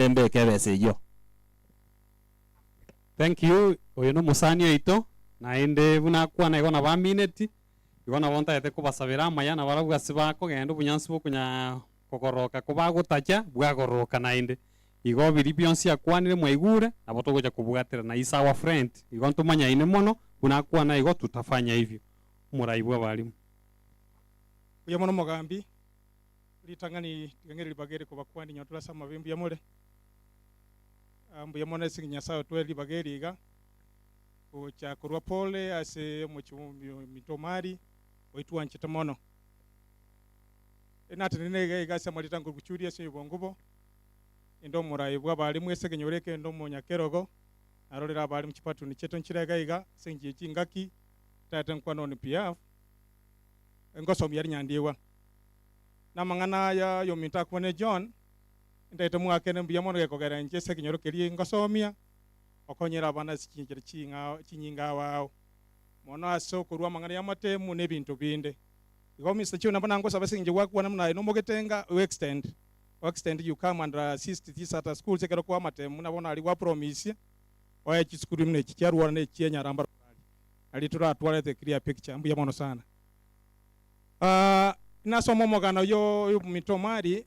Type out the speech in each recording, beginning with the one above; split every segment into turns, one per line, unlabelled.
ndembe kebese yo.
Thank you. Oyeno musanio ito na ende buna kwana igona ba minute igona bonta ete kubasabira mayana barabuga sibako gendo bunyansi bukunya kokoroka kubagutacha bwagoroka na ende igo biri byonsi akwanire mwaigure abotogoja kubugatira na isa our friend igo ntumanya ine mono buna kwana igo tutafanya hivyo muraibwa balimu
uya mono mogambi litangani tigangere libagere kubakwani nyotula sama bimbu ya mole ambu ya mona singinya sawa twe libagere iga ucha kurwa pole ase mitomari oitwa nchita mono enate nene iga sama litango kuchuria se bongubo endo muraibwa balimu esegenyoreke endo monyakerogo arolera balimu chipatu ni cheto nchirega iga sengi chingaki tata nkwano ni piaf ngosom yari nyandiwa na mangana ya yominta kwone John ndete mwakene mbiya mono gekogera nje seginyorokeri ngosomia okonyera bana sikinjira chinyinga wao mono aso kurwa mangana ya matemu nebintu binde igo Mr. Chuna bana ngosaba sinje wakwana mna no mogetenga extend you come and assist this at school sekero kwa matemu na bona ali wa promise oya chiskuru mne chikyarwa ne chienya ramba ali tura atwale the clear picture mbiya mono sana nasomo mogano yo mitomari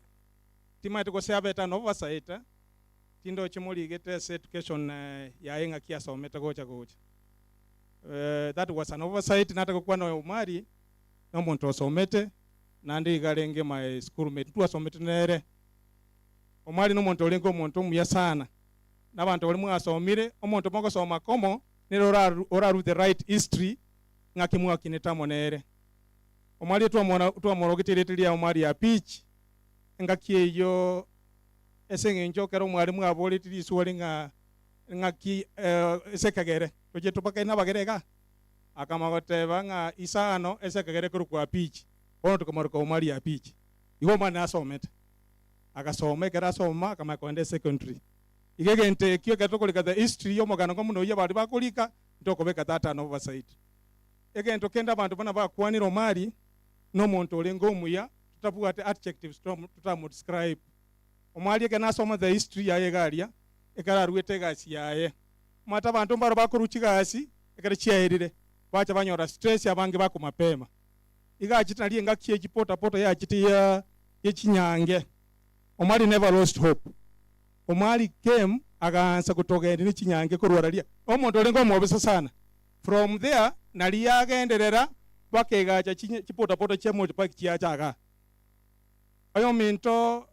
timati ko sebeta no oversight tindo chimuli gete education ya enga kia someta gocha that was an oversight nataka kwa no Omari no muntu osomete nandi galenge my schoolmate tu asomete nere Omari no muntu olengo muntu muya sana nabantu bali mu asomire omuntu moko soma komo nero ora the right history ngakimwa kinetamo nere Omari tuamona gitiretiri ya Omari ya pitch ngakie yo esenge njokero mwalimu abolitiri suwali ngaki esekagere toje tupaka ina bagerega akamagoteba nga isano esekagere kuru kwa pitch ono tukamoroka Omari ya pitch igo mana asometa akasomekera soma kama kwende secondary igegente kyo gatokolika the history yo mogano ngomuno ye bali bakolika ndokobeka tata no oversight egento kenda abantu bana bakwanira Omari no muntu olengo muya tutavuga ate adjectives tutamu describe Omari eke nasoma the history ya yegalia ekara ruete gasi yaye mata bantu mbaro bakuruchigasi ekara chiairire bacha banyora stress abange bako mapema iga chitali ngakie chipota ya chiti ya chinyange Omari never lost hope Omari came agaansa kutogenda ni chinyange kurwaralia omuntu olengo mwobesa sana from there nali agenderera bakegacha chipota chemo chipaki chiachaga ayo minto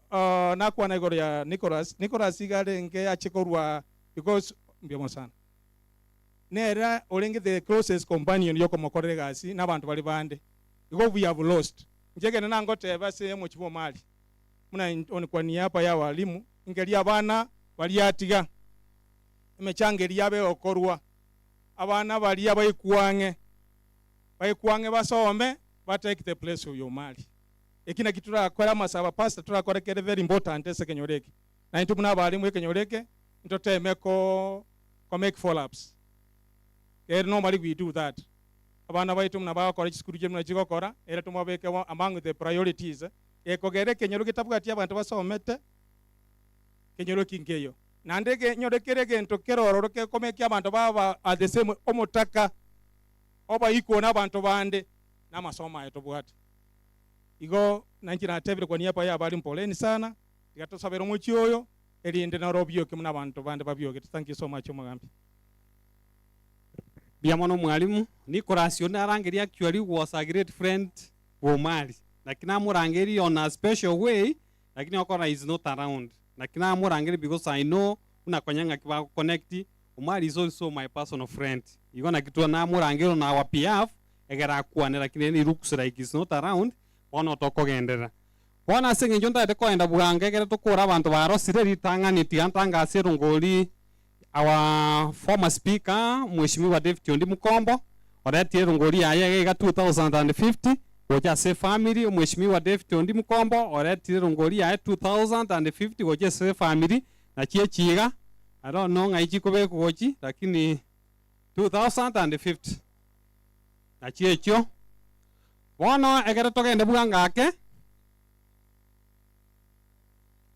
nakwana igoro ya Nicholas igalenge achikorwa because mbiomo sana nera olenge the closest companion yoko mokorere gasi nabantu bali bande because we have lost njegene nangote base mu chibo mali muna on kwa niapa ya walimu ingeli abana bali atiga emechangeli yabe okorwa abana bali abayikuange basome ba take the place of your Omari ekina kitura kwera masaba pastor turakora kere very important esekenyoreke na intu muna bali ekenyoreke ntotemeko make follow ups normally we do that abana baitu muna bakora chiskuru je muna chigokora era tumabeke among the priorities ekogere kenyoroke tabwati abantu basomete kenyoroke ngeyo nandege nyorekerege ntokerororoke komeke abantu baba at the same omotaka oba iko n'abantu bande n'amasomo ayo tobwate igo nanjira atebere kwa niapa ya bali mpoleni sana igatosabera omukyoyo elinde na robyoke muna abantu bande babyoke. Thank you so much Omugambi.
Biamono mwalimu Nicholas arangeri actually was a great friend of Omari lakini amurangeri on a special way lakini okora is not around lakini amurangeri because I know unakonyanga kiba connect Omari is also my personal friend igona kitu na amurangero na wa PF egera kwane lakini ni rukusira is not around ono tokogendera wana singe njonda de koenda bugange egera tokora abantu barosire ritangani tiantanga aserungoli our former speaker Mheshimiwa David Ondi Mukombo oreti rungoli yaye ga 2050 goja se family Mheshimiwa David Ondi Mukombo oreti rungoli yaye 2050 goja se family na chiega I don't know ngaiji kobe koji lakini 2050 na chiecho wono egere togende bugangake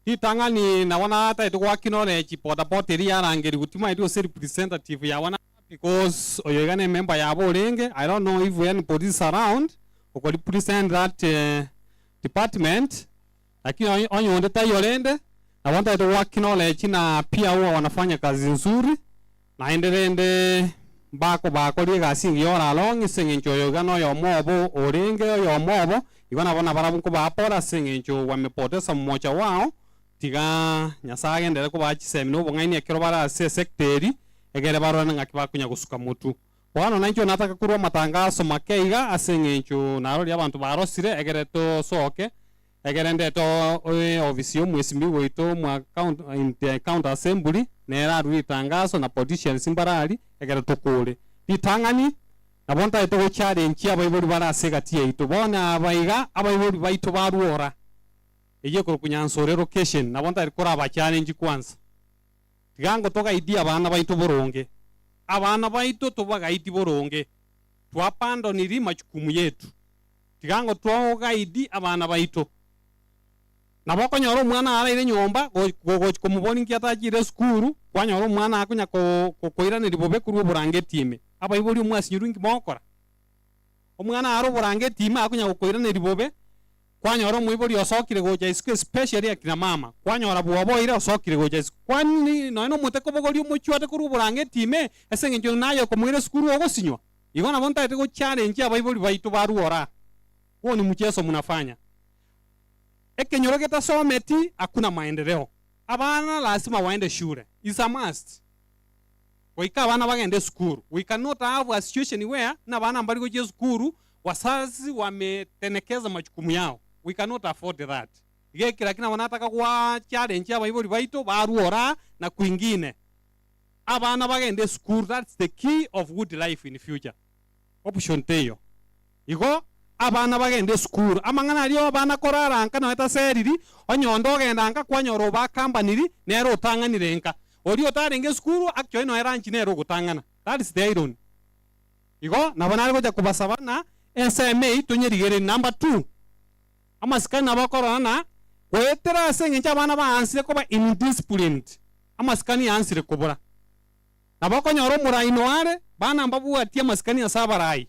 Titangani na wana hata ito knowledge poda poteri yarangeri gutima ito representative ya wana because oyegane member ya bolenge. I don't know if anybody is around or could represent that department, lakini onyo ndeta yolende na wanta ito knowledge na pia huwa wanafanya kazi nzuri na endelende bako liga singi yora along singincho yogano yo mobo orenge yo mobo igona bona barabuko bapora singincho wamepoteza mmoja wao tiga nyasage ndere ko bachisemino obong'aini ekero barase sectary egere barona ng'aki bakunya gusuka mutu bono nancho nataka kurwa matangazo makeiga aseng'encho narori abantu barosire egere to soke egere ndeto ofisi yo mwesimi goito mwa count assembly nera ruri tangazo na politicians imbarali egere tokore ditangani nabonta ito go challenge abayibori barase gatie ito bona abayiga abayibori baito baruora eye ko kunyansore location nabonta rikora aba challenge kwanza tigango toka idea abana baito boronge abana baito tobaga iti boronge twapando niri machukumu yetu tigango twoga idi abana baito naboko nyoro mwana ara ile nyomba go komuboni nkiatagire skuru kwanyoro mwana akunya ko koirana ribobe kuru burange time abayibori mwasi nyurungi mokora omwana aro burange time akunya ko koirana ribobe kwanyoro mwibori osokire goja isku especially akina mama kwanyora buwaboire osokire goja isku kwani no muteko bogori umuchwate kuru burange time esenge nayo ko mwire skuru ogosinywa igona bonta ite go challenge abayibori baito baruora woni mchezo mnafanya ekenyoro getasometi hakuna maendeleo abana lazima waende shule is a must waika abana bagende skuru we cannot have a situation where na bana mbali goje skuru wasazi wametenekeza majukumu yao we cannot afford that igekira kina wanataka kwa challenge abayibori baito baruora na kwingine abana bagende skuru. That's the key of good life in future. Option teyo igo abana bagende skuru amangana aliyo abana koraranka no eta seriri onyondo gendanga kwanyoro bakambaniri nero utanganire nka oli otarenge skuru actually no eranchi nero gutangana. That is the irony igo nabona ali goja kubasabana SMA tunyerigere number 2 amasikana bakorana wetera sengencha abana baansire ko ba indisciplined amasikani ansire kubura nabakonyoro muraino are bana mbabu atia masikani asabarai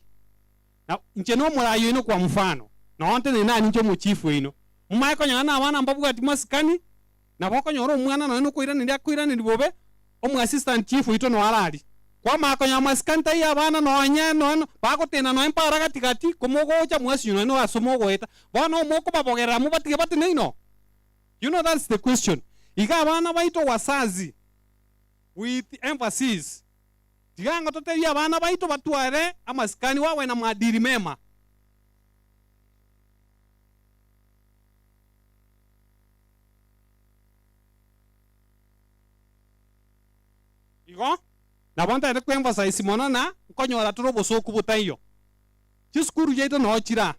na ncheno murayo ino kwa mfano na wante ni nani ncho muchifu ino mmaiko nyana abana mbabu ati masikani nabakonyoro mwana no ino kuira ni bobe omu assistant chief ito no arali kwa mako nya masikani tai abana no anya no bako tena no empara katikati komogocha mwasi no asomogo eta bana moko babogera mu batige batine ino. You know, that's the question. Iga abana baito wasazi with emphasis tigango toteria abana baito batuare amasikani wawe na maadili mema. Igo na bonta ere emphasize monana nkonyora turobo soku butayo chiskuru yeito no chira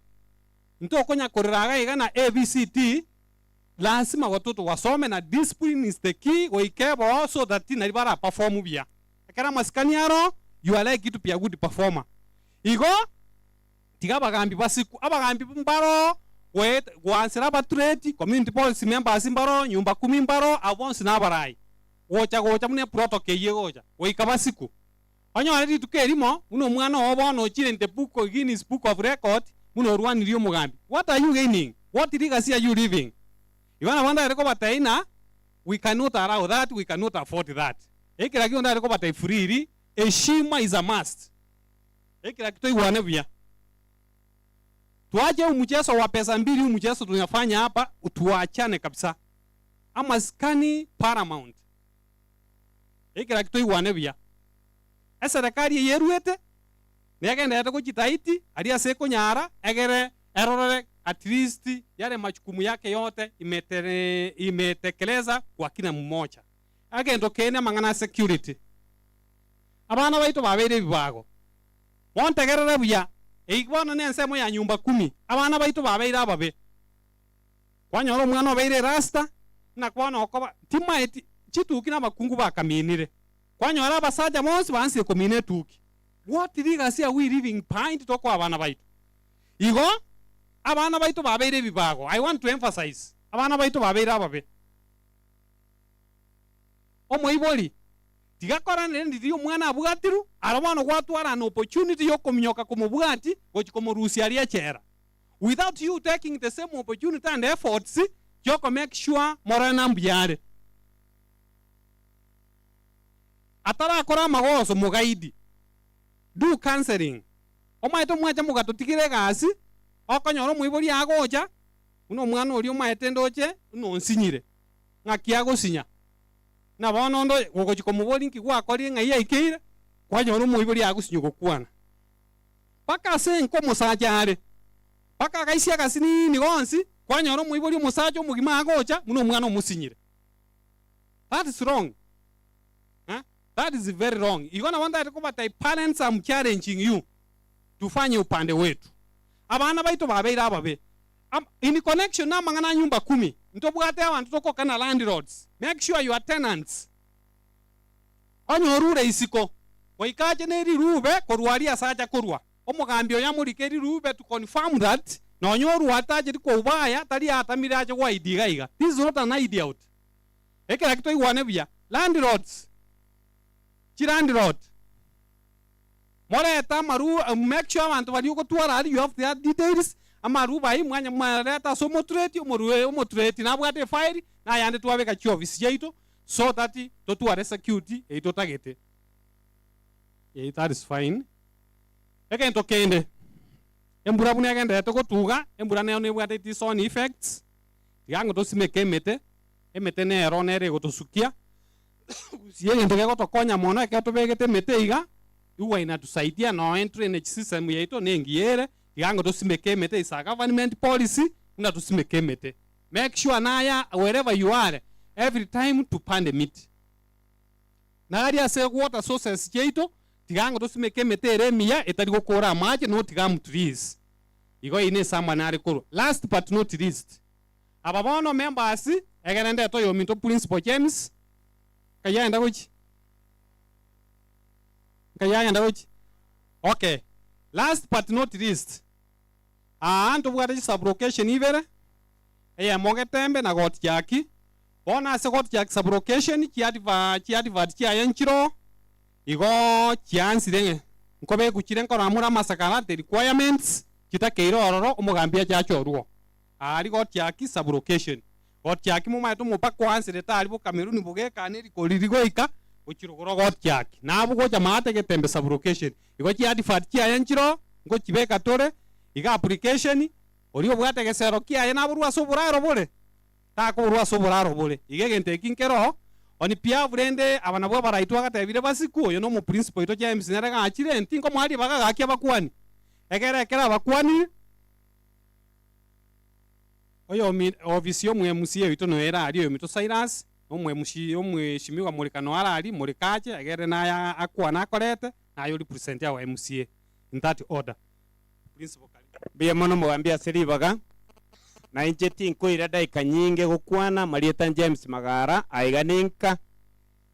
nto konya koreraga iga na ABCD lazima watoto wasome na discipline is the key oikebo also that nalibara perform bia akara masikani yaro you are like it to be a good performer igo tigabagambi basiku abagambi mbaro wet gwansira batreti community policy members mbaro nyumba 10 mbaro abonsi na barai gocha mune protocol yegoja oikabasiku onyo ari tukerimo uno mwana obono chire nte book of Guinness book of record muno rwani rio mugambi. What are you gaining? What legacy are you living? Ivana wanda reko bataina we cannot allow that, we cannot afford that. Ekira kionda reko batai free heshima is a must. Ekira kito iwane bia tuache umuchezo wa pesa mbili umuchezo tunafanya hapa tuachane kabisa. Amaskani paramount. Ekira kito iwane bia eserekari yeruete negenda yata kuchitaiti aria seko nyara egere erorere at least yale majukumu yake yote imetekeleza kwa kina mmoja. Agendo kene mangana security abana baito babere bibago montegerere buya eikwana nensemo ya nyumba 10 abana baito babere ababe kwanyoro mwana obere rasta na kwana okoba timaiti chituki na bakungu bakaminire kwanyora abasaja monsi bansi komine tuki. What legacy are we living behind toko abana baito igo abana baito babere bibago. I want to emphasize abana baito babere ababe omoibori tigakora ndi omwana abwatiru arabono gwatwara an opportunity yo komnyoka komobwati gochikomorusia ria chera without you taking the same opportunity and efforts yoko make sure morana mbyare atara kora magoso mugaidi do counseling omaito mwacha mugatotigire gasi okonyoro muibori agocha uno mwana ori omaete ndoche uno nsinyire ngakia gosinya na bono ndo gogochiko mubori nkigwa kori ngai aikire kwanyoro muibori agusinyo gokwana paka se nko musajare paka gaisia gasini ni gonsi kwanyoro muibori musajo mugima agocha uno mwana omusinyire. That is wrong. That is very wrong. You're going to want that to parents, I'm challenging you to find your pande wetu. Abana baito babeira babe. In connection na mangana nyumba 10. Ntobugate abantu toko kana landlords. Make sure your tenants. Onyo rure isiko. Oikaje neri rube korwaria saja korwa. Omugambio ya murikeri rube to confirm that na onyo ruataje ko ubaya tali atamiraje wa idiga iga. This is not an idiot. Ekera kitoi wane bia. Landlords. Landlord. Moreta maru make sure abantu bari uko twara you have their details amaru bai mwanya mareta so motreti omotreti na bwate file na yande twabeka chi office yaito so that to tware security eito tagete. That is fine. Again to kende. Embura bune agenda to tuga embura ne bwate it on effects. Yango to simeke emete ne ronere go to sukia. Siye ndoke ko tokonya mono ke to begete meteiga uwa inatusaidia no entry in system yeto nengiere yango to simeke mete isa government policy una to simeke mete make sure naya wherever you are every time to pandemic na area se water sources yeto tigango to simeke mete remia etari gukora maji no tigam trees igo ine samba na rekoro. Last but not least ababono members egerende to yo minto principal James kaya enda which? Okay. Last but not least. Anto bwate sublocation ivere. Mogetembe na got yaki. Bona se got yaki sublocation chiadva chiayenchiro. Igo chiansi denge. Nkobe kuchire nkora amura masakala the requirements kita keiro ororo omugambia chacho ruo. Ari got yaki sublocation. Got yaki mumaito mupakwa ansi leta alibo Kameruni bugeka ne rikolirigo ika uchirugoro got yaki na bugo jamate getembe sublocation igo chiadi fat chiayenchiro ngo chibeka tore iga application orio bwate gesero kia na burwa soburaro bole ta ko burwa soburaro bole igegente kinkero oni pia burende abana bwo baraitwa gatebire basiku yo no mu principal ito James nerega achire ntinko mwali baga gakia bakwani egere kera bakwani oyo mi office yo mwemusie wito no era ari yo mito Cyrus omwe shimiwa mulikano arali mulikache egere na akwa na korete na yo represent ya MCA in that order. Principal
biya mono mwambia seribaga na injeti nkoira daika nyinge gukwana Marieta James Magara aiganinka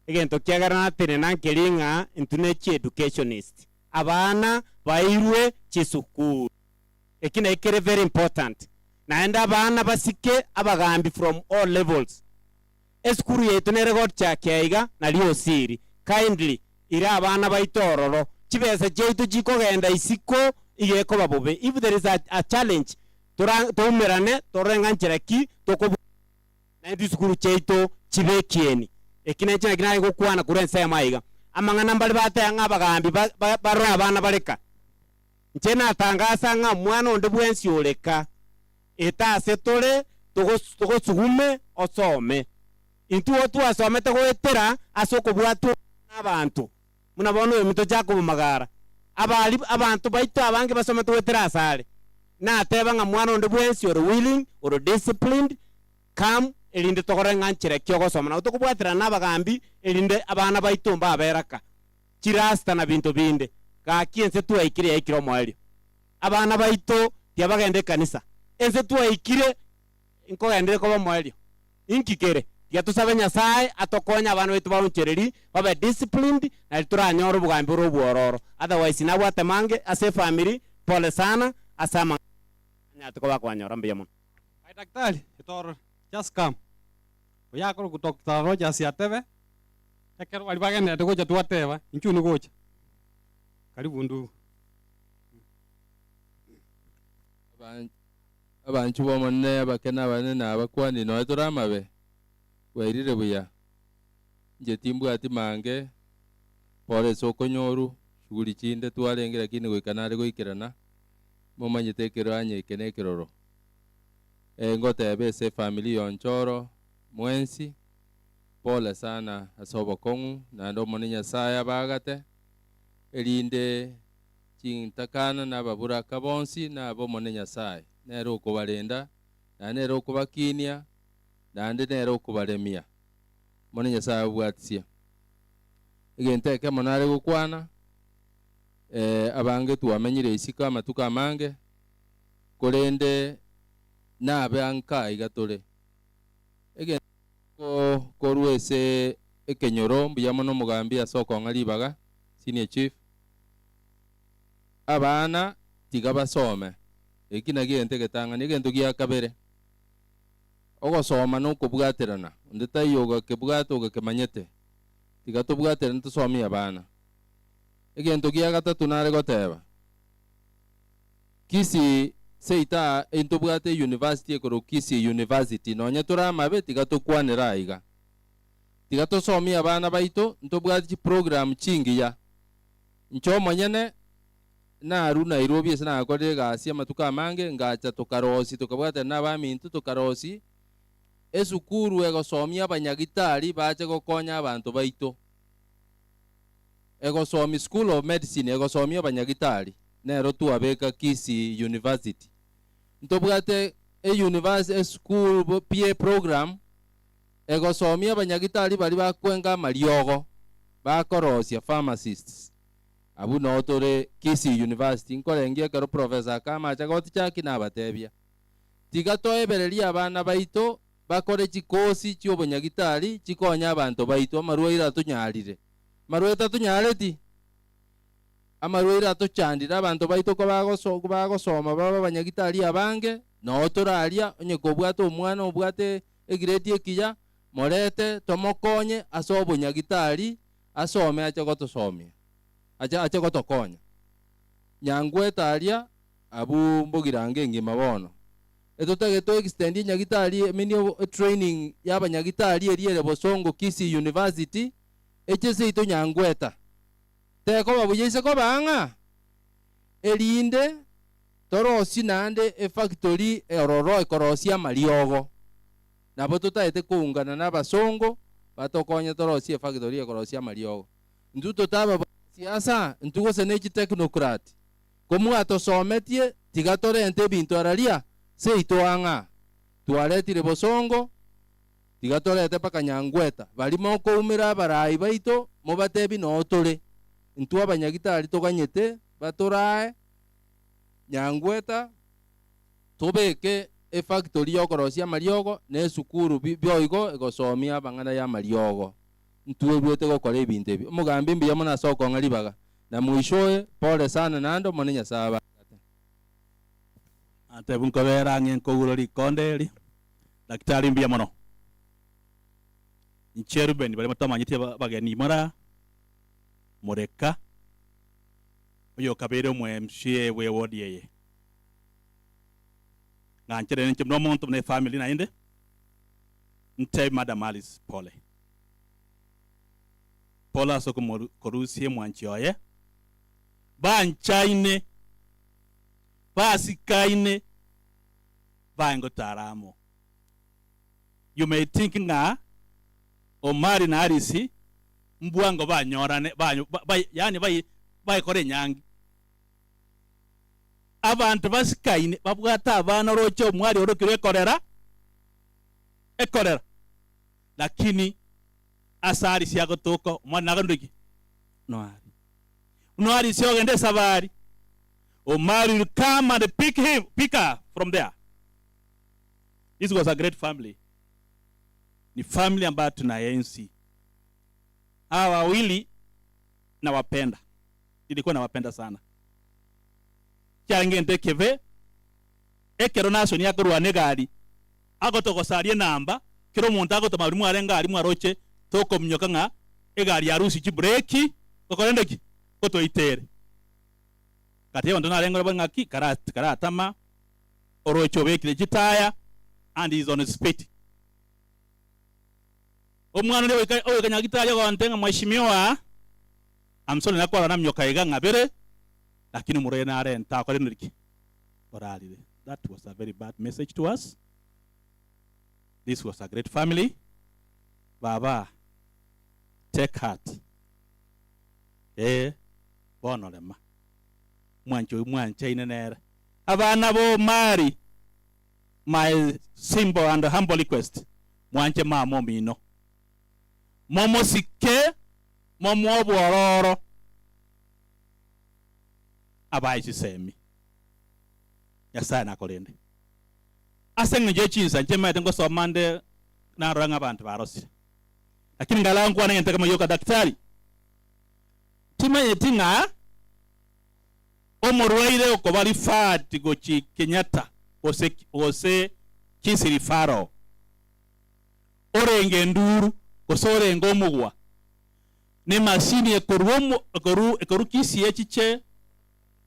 egento kiagara na tene na nkelinga intunechi educationist abana bairwe chisukuru ekina ikere very important naenda abana basike abagambi from all levels eskuru yetu neregot chakeiga na lio siri kindly ira abana baitororo chibese jeito jikogenda isiko igeko babobe if there is a challenge tumerane torengancheraki toko na ndisukuru cheito chibekieni ekine china kina gukwana kurensa maiga amangana mbali batanga abagambi barora abana baleka nchena tangasa nga mwana onde bwensi oleka eta setole togo sugume osome intu otu asomete goetera asoko bwatu abantu munabona yo mito jako Magara abali abantu baito abange basomete goetera asale na teba nga mwana onde bwensi or willing or disciplined come elinde togore nganchire kyogo soma na utokubwatira nabagambi elinde abana baito mba aberaka kirasta na bintu binde ka kiense tu aikire aikiro mwali abana baito tiabagende kanisa ense tu aikire inko gendere ko mwali inkikere ya tusabe Nyasaye atokonya abantu betu barunchereri babe disciplined na turanyoro bugambi robuororo otherwise na bwatemange ase family pole sana asama nyatuko bakwanyora mbiyamo
ai daktari itor just come oyakoro kutoka Rogers ya tebe ekero bali bagendete gocha twateba inchuni gocha karibu ndugu
abantu bomonne abakena abanene abakwani no turamabe wairire buya nje timbu ati mange pole soko nyoru shughuli chinde twarengera kini goikanare goikirana momanyete kero anye kene kiroro ngote bese family yonchoro mwensi pole sana asobo kongu na ndo moninya saya bagate elinde chintakana na babura kabonsi na bo moninya sai nero kubalenda na nero kubakinia na ande nero kubalemia moninya saya bwatsia igenteke monare gukwana abange tuamenyire isika amatuka amange kolende nabe anka igatore ege ko ruese ekenyoro mbiyamo no mugambi asoko ngalibaga senior chief abana tiga basome ekina gente getanga ni gento giya kabere ogo soma no kubwaterana ndeta yoga kebwato ga kemanyete tiga to bwaterana to somi abana egento giya gatatu nare goteba kisi seita entobwate university ekoro kisi university nonya turamabe tiga to kwanera iga tiga to somi abana baito ntobwate program chingiya ncho monyene na aru Nairobi sana akode gasi amatuka mange ngacha tokarosi tukabwate n'abamintu tokarosi esukuru ego somi abanyagitari bache gokonya abantu baito ego somi school of medicine ego somi abanyagitari nero tuabeka kisi university ntobwate university school PA program ego somi abanyagitari bali bakwenga mariogo bakorosia pharmacists abu notore kisi university nkolengia karo professor kama chagoti chaki na batebia tigato ebereria abana baito bakore chikosi cy'obonyagitari chikonya abantu baito maruira tunyarire marueta tunyareti amaruira tuchandira abantu baito ko bagosoma baba banyagitari abange notoraria onye kobwata omwana obwate egireti ekiya morete tomokonye asobonyagitari asome acha gotosomia acha gotokonya nyangweta aria abu mbogirange ngima bono etotege to extend nyagitari mini training y'abanyagitari eriere bosongo kisi university echese ito nyangweta teko babuyise ko banga elinde torosi nande e factory eroro ekorosia mariogo nabo tutaete kuungana n'abasongo batokonya torosi e factory ekorosia mariogo nduto taba siasa ntugo senechi technocrat komu atosometie tigatore ente bintu araria se itoanga tuaretire bosongo tigatore ete pakanyangweta balimo ko umira barai baito mobatebi no tore ntu abanyagitari toganyete batorae nyangweta tobeke e factory yokorosia mariogo ne sukuru byoigo egosomia abangana ya mariogo ntuwe bwete gokora ebintu ebi omugambi mbiya muna soko ngalibaga na muishoe pole sana nando monenya saba
ate bunkobera ngen kogurori kondeli daktari mbiya mono ncheru bendi bale matamanyite bageni mara moreka oyo kabere mu MCA we wodi yeye nganchere nche no monto ne family na inde ntay madam Alice pole pola soko korusie mwanchioye banchaine basikaine bango taramo you may think nga Omari na Arisi mbwango banyorane yani bai kore nyangi abantu basikaine babwata abana roche omwari orokire korera ekorera lakini asari siago toko mwana gandoki no ari siogende sabari Omari will come and pick her from there. This was a great family. Ni family ambayo tunaenzi. Hawa wawili na wapenda. Nilikuwa nawapenda sana. Change ndekeve ekero naso ni akorwa negari. Agotogosarie namba kiro muntu agotoma rimu arenga rimu aroche toko mnyoka nga egari ya harusi chibreki kokorende ki kotoitere kati yondo narengo bangaki karatama orocho bekile chitaya and is on his feet. Omwana leo oyo kanyagitaya gontenga mheshimiwa amsole nakora namyoka iga ngabere lakini murena arenta ko reniki oralire. That was a very bad message to us. This was a great family. Baba, take heart. Bonorema. Mwancho inenere. Abana bo Omari. My simple and humble request. Mwanche mamo mino. Momo sike. Momo bororo. Abaisi semi. Yasana nakolende. Asenge je chinsa njema tengo somande na ranga abantu barosi. Lakini ngala ngwana ngente kama yoka daktari. Tima yetinga omorwaire okobali fat gochi Kenyatta ose kisiri faro. Orenge nduru osore ngomugwa. Ne mashini ekoru kisi echiche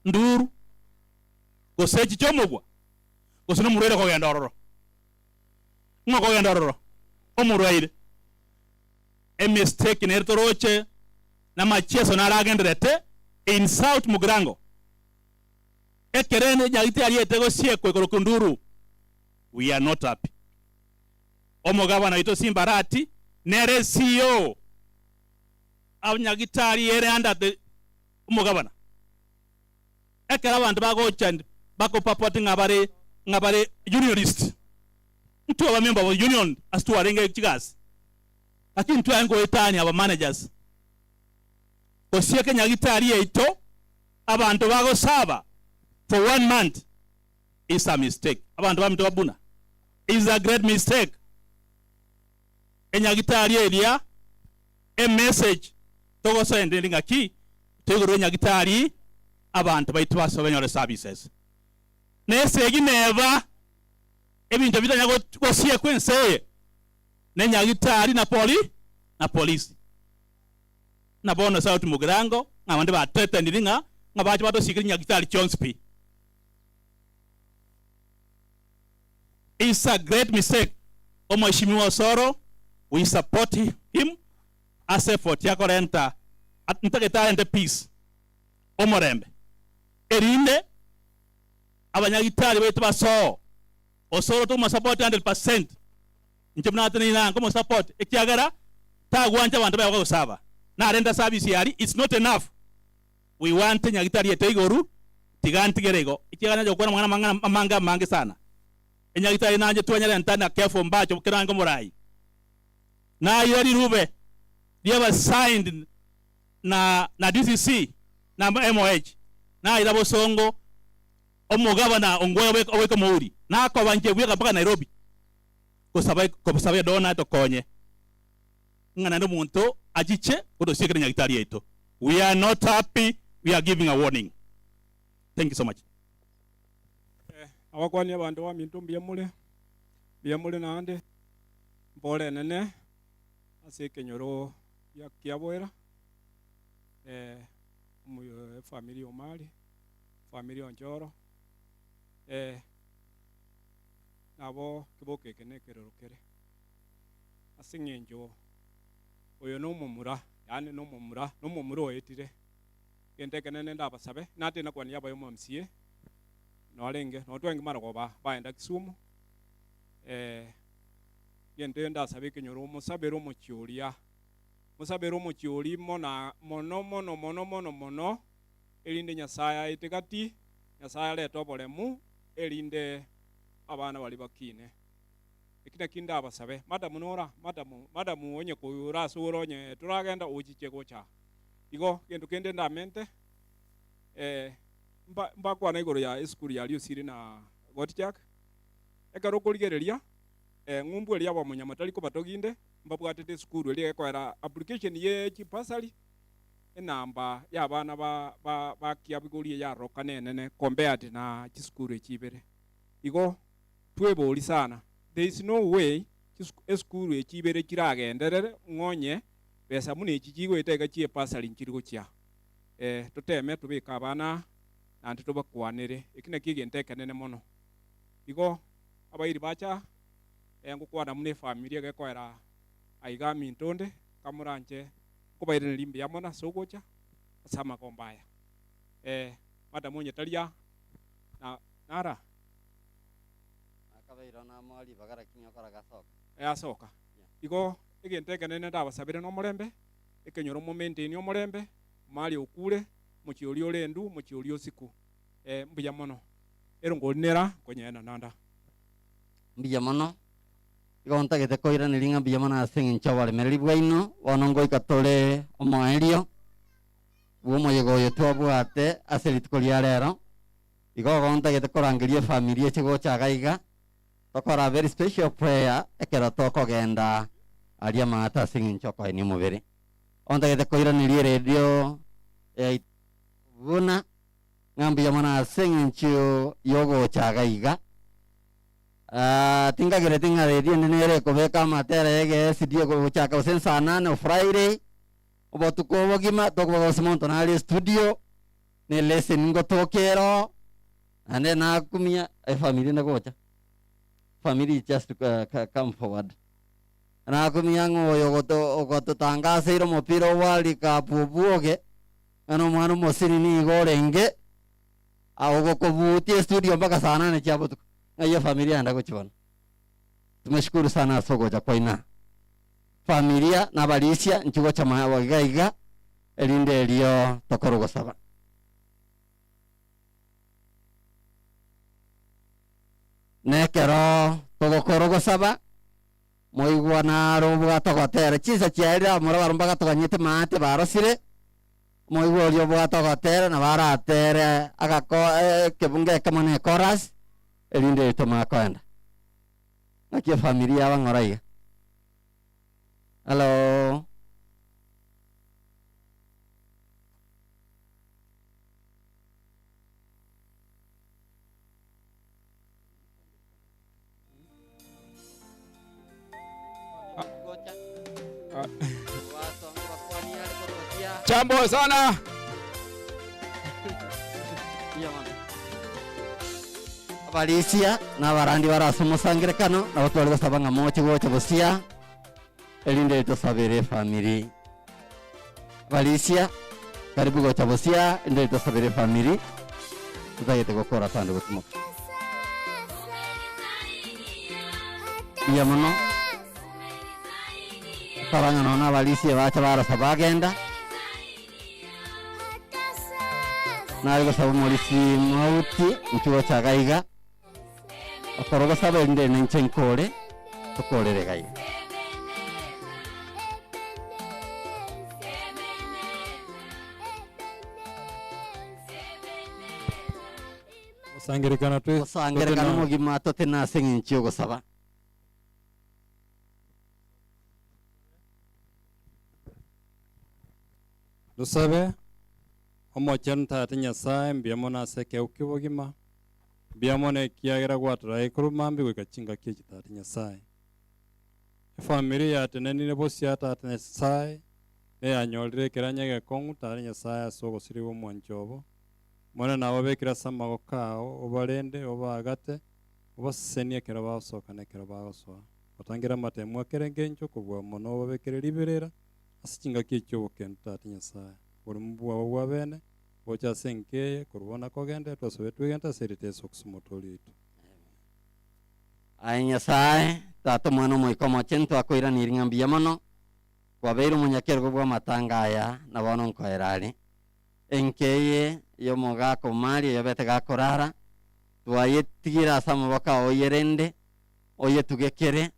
nduru ose chichomugwa. Ose no murwaire ko gendororo. Ngoko gendororo. Omurwaire. A mistake in Ertoroche na macheso na ragendrete insult mugrango ekerene nyagite aliyetego siekwe korokunduru. We are not happy. Omogaba na ito simbarati nere CEO abanyagitari ere under the omogaba na ekera abantu bagocha bako papoti ngabare unionist mtu wa member of union astu arenge chigas lakini tu yango etani aba managers osieke nyagitari eito abantu bago saba for 1 month is a mistake. Abantu bamito babuna is a great mistake. Enyagitari elia a message togo so endelinga ki tegoro nyagitari abantu baitwa sobenyore services nesegi neva ebintu bitanya go sie kwense nenyagitari na polisi na bono sauti mugirango ngabandi batete ndiringa ngabachi bato sikiri nyagitari chonspi. It's a great mistake. Omheshimiwa Soro, we support him as effort yako renta ntaketa ente peace omorembe erinde abanyagitari betu baso osoro to support 100%. Nchimna atani na ngomo support ekiagara tagwanja abantu bayo kusaba na renda service yari it's not enough. We want nyagitari etegoru tigantigerego ikiagana jo kwana mwana manga sana enyagitari nanje twanyara ntana careful mbacho kirango murai na yari rube they were signed na DCC na MOH na irabo songo omugaba na ongwe oweka muri na ko banje bweka mpaka Nairobi kusaba dona to konye ngana ndo muntu ajiche kudo sikira nyagitari yeto. We are not happy. We are giving a warning. Thank you so much.
Awakwani abantu wa mintu biyamule nande mbole nene aseke nyoro ya kiabwera family Omari family Onjoro nabo kiboke kenekerokere asingenjo oyo no mumura yani no mumura oyetire kente kenene ndabasabe nate nakwani yaba yo MCA nolenge notwenge maragoba baenda Kisumu yende ndasabe kenyoro musabero mucyuria mona mono elinde nyasaya itikati nyasaya leto bolemu elinde abana bali bakine ikina kinda abasabe madamu onye kuyura suronye turagenda ujiche gocha igo kendo kende ndamente mba kwa na igoro ya school ya Liusiri na Gotichak ekaro kuligereria ngumbu elia ba munyamatali ko batoginde mbabwatete school elia ekwera application ye chipasali enamba ya bana ba kiabigori ya roka nene compared na school echibere igo tweboli sana. There is no way school echibere kiragenderere ngonye pesa muni chichigo iteka chie pasali nchiri gochia tuteme tubika abana nanti tubakwanire ikina kige nteka nene mono igo abairi bacha ngukwana mune familia gekwera aiga mintonde kamuranje kubaire limbi yamona sogocha asama kombaya madamu nyetalia na nara
akabairo na mali bagara kinyo kora gasoka
asoka igo igenteke nene ndabasabire no murembe ikenyoro momente ni omurembe mali okure muchiori orendu muchiori osiku mbuya mono erongorinera konyena nanda
mbiya mono igonta gete koira nilinga mbiya mono asing nchawale merili bwaino wanongo ikatole omoelio bumo yego yeto bwate aselitkolia rero igo gonta gete korangirie familia chigo chagaiga tokora very special prayer ekero tokogenda aria mata asing nchoko ni mubere onta gete koira nilie radio Vuna ngambi ya mana asing nchio yogo chagaiga tingagire tinga radio nere kobeka matere ege sidio ko chaka usensa nane Friday obotuko bogima tokwa simonto na studio ne lesson ngo tokero ane na kumia family na gocha family just come forward na kumia ngo yogoto tangase iro mopiro wali ka pubuoge ano mwana mosiri ni gorenge ago kobuti studio mpaka sana ne chabutu hiyo familia ndio kuchona tumeshukuru sana sogoja kwa ina familia na balisia nchigo cha mawagaiga elinde elio tokorogo saba nekero togokorogo saba moigwa na robuga togotere chisa chiaira murabaro mbaga toganyite maate barosire moigwa lyo buga togotere na baratere agako kebunge kamane chorus elinde itoma kwenda nakia familia wangoraiga hello
Chambo sana.
Balisia na barandi barasomosangire kano na batwali basabanga mochi gocha bosia elinde tosabere family Balisia karibu gocha bosia elinde tosabere family tutayete gokora tande gutimo yamono tabanga nona Balisia bacha barasabagenda na algo sabu molisi mauti nchuo chagaiga okoroga sabe inde nenchenkore tokorere gai
Osangirikana tu
osangirikana mogima totena singin nchuo saba
dusabe omochen tata nyasaye mbiamona seke ukibogima biamone kiagira gwatara ikurumambi gwikachinga kiki tata nyasaye familia teneni ne bosia tata nyasaye ne yanyorire kiranya gekongu tata nyasaye sogo siriwo mwanjobo mona nawo bekira samago kao obarende obagate obasenia kera basokana kera bagosoa otangira matemwa kerengenjo kubwa mono babekere liberera asichinga kiki okenta tata nyasaye urumbuwa wabene bocha senke kurubona kogende tosobetu genta serite soksumotoli itu
ai nyasaye tato mwana moikomo chento akoira niringa mbiamono kwa beiru munyakergo bwa matangaya na bono nkoerari enkeye yo mogako mali yo bete gakorara twayetigira samoboka oyerende oyetugekere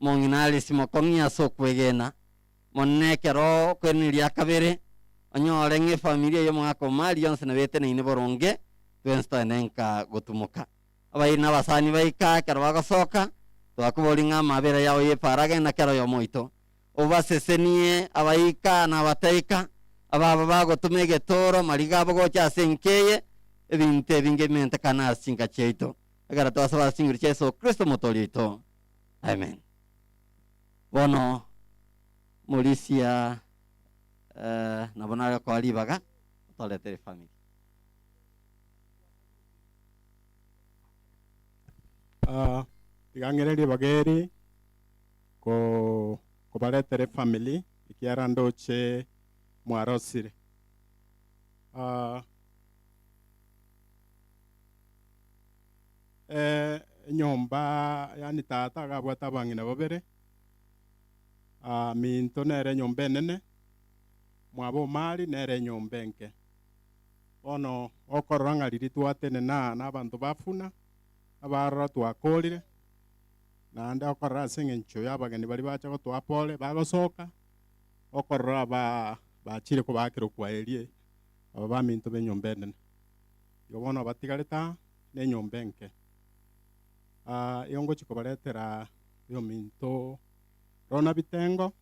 monginali simokomia sokwegena monekero kweniria kabere onyorenge familia yo mwako mali yonse na bete ne boronge twensta nenka gutumuka abaina basani baika kero bagosoka twakubolinga mabera yawo ye parage na kero yo moito obasesenie abaika na bataika ababa bagotumege toro maliga bogo cha senkeye ebinte bingemente kana singa cheito agara twasaba singir cheso Kristo motolito amen bono Molisia nabona kwa libaga toletere family.
Igang'ereria bageri ko baletere family ikiara ndoche mwarosire. Nyomba yani tata agabwata abang'ina babere minto nere nyomba enene mwabo Omari nere nyomba enke bono okorora ng'ariri twatene na abantu ba Vuna abarora twakorire naende okorora ase eng'encho ya abageni bari bacha gotwapore bagosoka okorora bachire kobakera kwaerie aba baminto b'enyomba enene igo bono batigarete na enyomba enke. Igo ngochi kobaretera eominto rona bitengo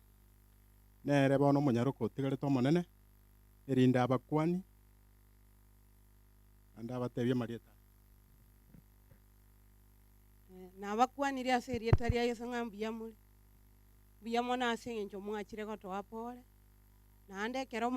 nere bono omonyaroko otigarete omonene erinde abakwani ande abatebia marieta
nabakwanire ase erieta ria Yesu ng'a mbuyamo na ase eng'encho mwachire gotwapore naende ekero